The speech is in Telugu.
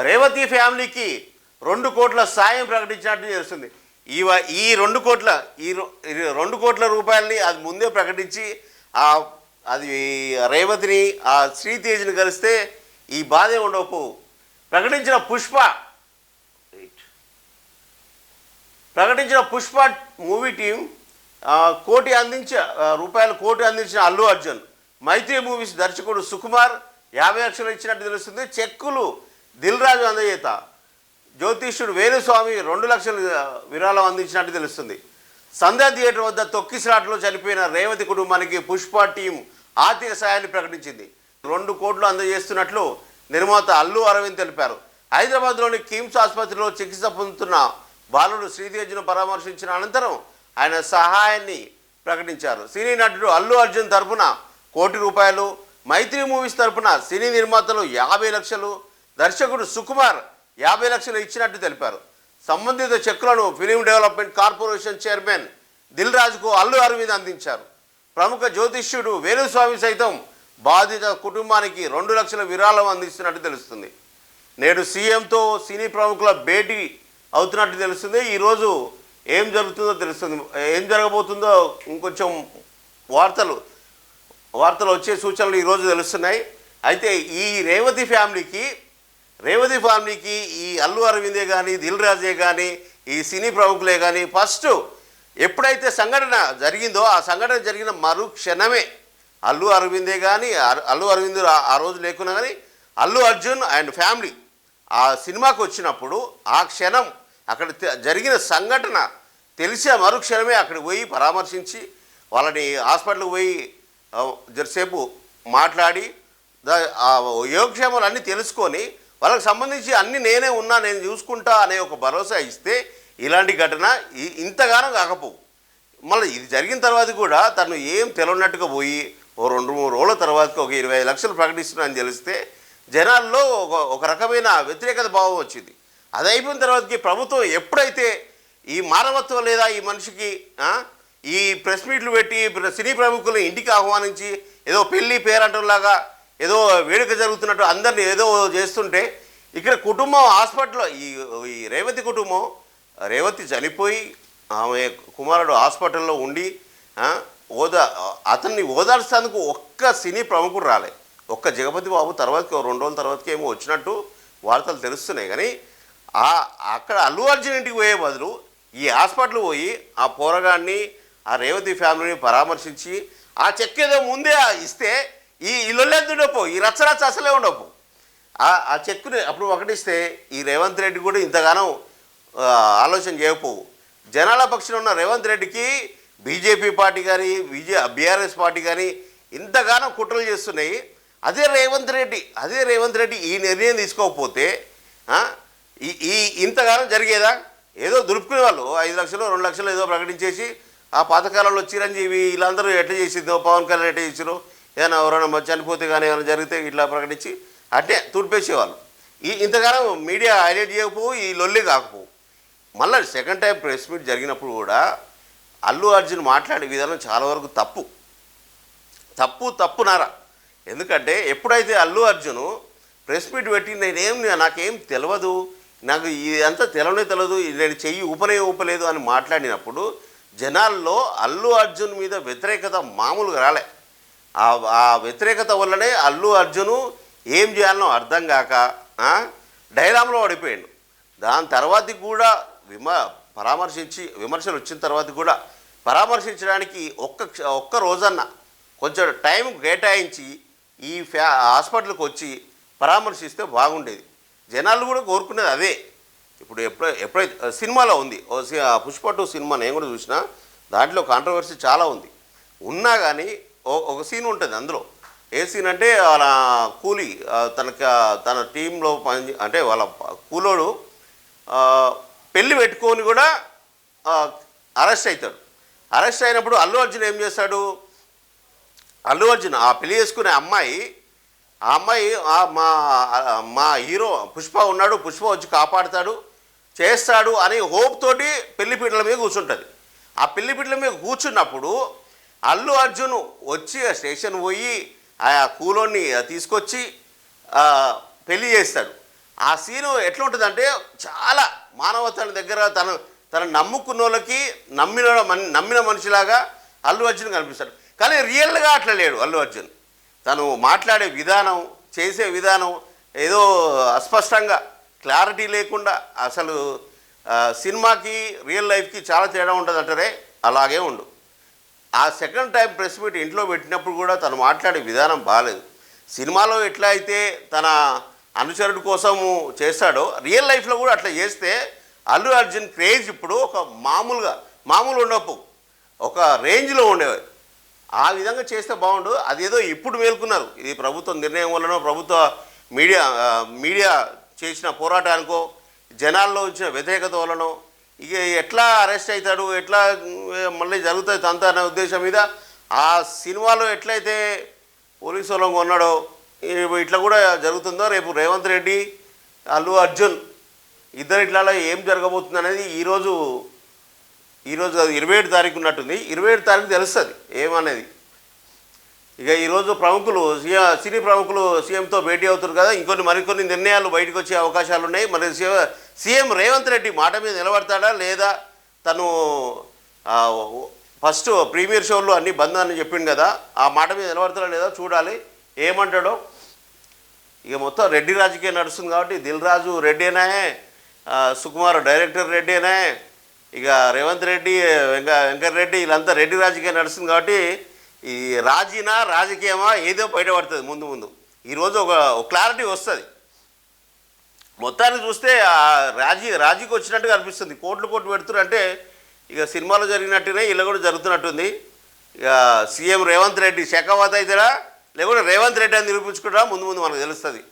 రేవతి ఫ్యామిలీకి 2 కోట్ల సాయం ప్రకటించినట్టు తెలుస్తుంది. ఈ 2 కోట్ల రూపాయలని అది ముందే ప్రకటించి అది రేవతిని శ్రీతేజ్ని కలిస్తే ఈ బాధే ఉండవు. ప్రకటించిన పుష్ప మూవీ టీం కోటి అందించిన అల్లు అర్జున్, మైత్రి మూవీస్ దర్శకుడు సుకుమార్ 50 లక్షలు ఇచ్చినట్టు తెలుస్తుంది. చెక్కులు దిల్ రాజు అందజేత జ్యోతిష్యుడు వేణుస్వామి 2 లక్షలు విరాళం అందించినట్టు తెలుస్తుంది. సంధ్యా థియేటర్ వద్ద తొక్కిసలాటలో చనిపోయిన రేవతి కుటుంబానికి పుష్ప టీం ఆర్థిక సాయాన్ని ప్రకటించింది. 2 కోట్లు అందజేస్తున్నట్లు నిర్మాత అల్లు అరవింద్ తెలిపారు. హైదరాబాద్లోని కిమ్స్ ఆసుపత్రిలో చికిత్స పొందుతున్న బాలుడు శ్రీతేజ్ను పరామర్శించిన అనంతరం ఆయన సహాయాన్ని ప్రకటించారు. సినీ నటుడు అల్లు అర్జున్ తరపున ₹1 కోటి, మైత్రి మూవీస్ తరపున సినీ నిర్మాతలు 50 లక్షలు, దర్శకుడు సుకుమార్ 50 లక్షలు ఇచ్చినట్టు తెలిపారు. సంబంధిత చెక్కులను film development corporation chairman Dil రాజుకు అల్లు అరవింద్ అందించారు. ప్రముఖ జ్యోతిష్యుడు వేణుస్వామి సైతం బాధిత కుటుంబానికి 2 లక్షల విరాళం అందిస్తున్నట్టు తెలుస్తుంది. నేడు సీఎంతో సినీ ప్రముఖుల భేటీ అవుతున్నట్టు తెలుస్తుంది. ఈరోజు ఏం జరగబోతుందో ఇంకొంచెం వార్తలు వచ్చే సూచనలు ఈరోజు తెలుస్తున్నాయి. అయితే ఈ రేవతి ఫ్యామిలీకి ఈ అల్లు అరవిందే కానీ, దిల్ రాజే కానీ, ఈ సినీ ప్రముఖులే కానీ ఫస్ట్ ఎప్పుడైతే సంఘటన జరిగిందో ఆ సంఘటన జరిగిన మరుక్షణమే అల్లు అరవింద్ ఆ రోజు లేకున్నా కానీ అల్లు అర్జున్ అండ్ ఫ్యామిలీ ఆ సినిమాకు వచ్చినప్పుడు ఆ క్షణం అక్కడ జరిగిన సంఘటన తెలిసే మరుక్షణమే అక్కడికి పోయి పరామర్శించి వాళ్ళని హాస్పిటల్కి పోయి జరసేపు మాట్లాడి యోగక్షేమాలు అన్నీ తెలుసుకొని వాళ్ళకి సంబంధించి అన్నీ నేనే ఉన్నా, నేను చూసుకుంటా అనే ఒక భరోసా ఇస్తే ఇలాంటి ఘటన ఇంతగానో కాకపోవు. మళ్ళీ ఇది జరిగిన తర్వాత కూడా తను ఏం తెలియనట్టుగా పోయి 2-3 రోజుల తర్వాత ఒక 25 లక్షలు ప్రకటిస్తున్నానని తెలిస్తే జనాల్లో ఒక రకమైన వ్యతిరేకత భావం వచ్చింది. అది అయిపోయిన తర్వాతకి ప్రభుత్వం ఎప్పుడైతే ఈ మానవత్వం లేదా ఈ మనిషికి ఈ ప్రెస్ మీట్లు పెట్టి సినీ ప్రముఖులను ఇంటికి ఆహ్వానించి ఏదో పెళ్ళి పేరంటంలాగా ఏదో వేడుక జరుగుతున్నట్టు అందరినీ ఏదో చేస్తుంటే ఇక్కడ కుటుంబం హాస్పిటల్లో ఈ రేవతి కుటుంబం రేవతి చనిపోయి ఆమె కుమారుడు హాస్పిటల్లో ఉండి అతన్ని ఓదార్చేందుకు ఒక్క సినీ ప్రముఖుడు రాలే. ఒక్క జగపతి బాబు తర్వాతకి 2 రోజుల తర్వాతకి ఏమో వచ్చినట్టు వార్తలు తెలుస్తున్నాయి. కానీ అక్కడ అల్లు అర్జున్ ఇంటికి పోయే బదులు ఈ హాస్పిటల్ పోయి ఆ పోరగాన్ని ఆ రేవతి ఫ్యామిలీని పరామర్శించి ఆ చెక్ ఏదో ముందే ఇస్తే ఈ ఇల్లొల్లేదుండపో, ఈ రచ్చరచ్చ అసలే ఉండవు. ఆ చెక్కుని అప్పుడు ప్రకటిస్తే ఈ రేవంత్ రెడ్డి కూడా ఇంతగానో ఆలోచన చేయకపోవు. జనాల పక్షంలో ఉన్న రేవంత్ రెడ్డికి బీజేపీ పార్టీ కానీ బీఆర్ఎస్ పార్టీ కానీ ఇంతగానో కుట్రలు చేస్తున్నాయి. అదే రేవంత్ రెడ్డి ఈ నిర్ణయం తీసుకోకపోతే ఇంతగానో జరిగేదా? ఏదో దులుపుకునే వాళ్ళు 5 లక్షలు 2 లక్షలు ఏదో ప్రకటించేసి ఆ పాతకాలంలో చిరంజీవి వీళ్ళందరూ ఎట్లా చేసిందో, పవన్ కళ్యాణ్ ఎట్లా చేసిరో, ఏదైనా ఎవరైనా చనిపోతే కానీ ఏమైనా జరిగితే ఇట్లా ప్రకటించి అంటే తుడిపేసేవాళ్ళు. ఇంతకాలం మీడియా హైలైట్ చేయకపోవు, ఈ లొల్లి కాకపోవు. మళ్ళీ సెకండ్ టైం ప్రెస్ మీట్ జరిగినప్పుడు కూడా అల్లు అర్జున్ మాట్లాడే విధానం చాలా వరకు తప్పునారా. ఎందుకంటే ఎప్పుడైతే అల్లు అర్జున్ ప్రెస్ మీట్ పెట్టి నాకేం తెలియదు, నాకు ఇదంతా తెలియదు, నేను చెయ్యి ఊపలేదు అని మాట్లాడినప్పుడు జనాల్లో అల్లు అర్జున్ మీద వ్యతిరేకత మామూలుగా రాలే. ఆ వ్యతిరేకత వల్లనే అల్లు అర్జును ఏం చేయాలనో అర్థం కాక డైలామ్లో పడిపోయాడు. దాని తర్వాత కూడా విమర్శలు వచ్చిన తర్వాత కూడా పరామర్శించడానికి ఒక్క రోజన్నా కొంచెం టైం కేటాయించి ఈ హాస్పిటల్కి వచ్చి పరామర్శిస్తే బాగుండేది. జనాలు కూడా కోరుకునేది అదే. ఇప్పుడు ఎప్పుడైతే సినిమాలో ఉంది పుష్ప 2 సినిమా నేను కూడా చూసినా, దాంట్లో కాంట్రవర్సీ చాలా ఉన్నా కానీ ఒక సీన్ ఉంటుంది అందులో. ఏ సీన్ అంటే వాళ్ళ కూలీ తన టీంలో అంటే వాళ్ళ కూలోడు పెళ్ళి పెట్టుకొని కూడా అరెస్ట్ అవుతాడు. అరెస్ట్ అయినప్పుడు అల్లు అర్జున్ ఏం చేస్తాడు? అల్లు అర్జున్ ఆ పెళ్లి చేసుకునే అమ్మాయి మా హీరో పుష్ప ఉన్నాడు, పుష్ప వచ్చి కాపాడుతాడు చేస్తాడు అని హోప్ తోటి పెళ్లిపీటల మీద కూర్చుంటుంది. ఆ పెళ్లిపీటల మీద కూర్చున్నప్పుడు అల్లు అర్జున్ వచ్చి ఆ స్టేషన్ పోయి ఆ కూలోని తీసుకొచ్చి పెళ్లి చేస్తాడు. ఆ సీను ఎట్లా ఉంటుందంటే చాలా మానవతల దగ్గర తను నమ్ముకున్న వాళ్ళకి నమ్మిన మనిషిలాగా అల్లు అర్జున్ కనిపిస్తాడు. కానీ రియల్గా అట్లా లేడు అల్లు అర్జున్. తను మాట్లాడే విధానం, చేసే విధానం ఏదో అస్పష్టంగా క్లారిటీ లేకుండా, అసలు సినిమాకి రియల్ లైఫ్కి చాలా తేడా ఉంటుంది అంటారే, అలాగే ఉండు. ఆ సెకండ్ టైం ప్రెస్ మీట్ ఇంట్లో పెట్టినప్పుడు కూడా తను మాట్లాడే విధానం బాగాలేదు. సినిమాలో ఎట్లా అయితే తన అనుచరుడు కోసము చేస్తాడో రియల్ లైఫ్లో కూడా అట్లా చేస్తే అల్లు అర్జున్ క్రేజ్ ఇప్పుడు ఒక మామూలు ఉండపు ఒక రేంజ్లో ఉండేవి. ఆ విధంగా చేస్తే బాగుండు. అదేదో ఇప్పుడు మేల్కున్నారు, ఇది ప్రభుత్వ నిర్ణయం వల్లనో ప్రభుత్వ మీడియా చేసిన పోరాటానికో జనాల్లో వచ్చిన వ్యతిరేకత వలనో ఇక ఎట్లా అరెస్ట్ అవుతాడు, ఎట్లా మళ్ళీ జరుగుతుంది తంత అనే ఉద్దేశం మీద ఆ సినిమాలో ఎట్లయితే పోలీసు వాళ్ళంగా ఉన్నాడో ఇట్లా కూడా జరుగుతుందో రేపు రేవంత్ రెడ్డి అల్లు అర్జున్ ఇట్లా ఏం జరగబోతుంది అనేది ఈరోజు 27 తారీఖు ఉన్నట్టుంది. 27 తారీఖు తెలుస్తుంది ఏమనేది. ఇక ఈరోజు సినీ ప్రముఖులు సీఎంతో భేటీ అవుతారు కదా, మరికొన్ని నిర్ణయాలు బయటకు వచ్చే అవకాశాలు ఉన్నాయి. మరి సీఎం రేవంత్ రెడ్డి మాట మీద నిలబడతాడా లేదా, తను ఫస్ట్ ప్రీమియర్ షోల్లో అన్నీ బంద్ అని చెప్పిండు కదా, ఆ మాట మీద నిలబడతాడా లేదా చూడాలి ఏమంటాడో. ఇక మొత్తం రెడ్డి రాజకీయం నడుస్తుంది కాబట్టి దిల్ రాజు రెడ్డేనా, సుకుమార్ డైరెక్టర్ రెడ్డేనా, ఇక రేవంత్ రెడ్డి వెంకటరెడ్డి వీళ్ళంతా రెడ్డి రాజకీయం నడుస్తుంది కాబట్టి ఈ రాజకీయమా ఏదో బయటపడుతుంది ముందు. ఈరోజు ఒక క్లారిటీ వస్తుంది. మొత్తాన్ని చూస్తే రాజీకి వచ్చినట్టుగా అనిపిస్తుంది. కోట్లు పెడుతున్నంటే ఇక సినిమాలో జరిగినట్టునే ఇలా కూడా జరుగుతున్నట్టుంది. ఇక సీఎం రేవంత్ రెడ్డి శకావత్ అవుతాడా లేకుంటే రేవంత్ రెడ్డి అని నిరూపించుకుంటా ముందు మనకు తెలుస్తుంది.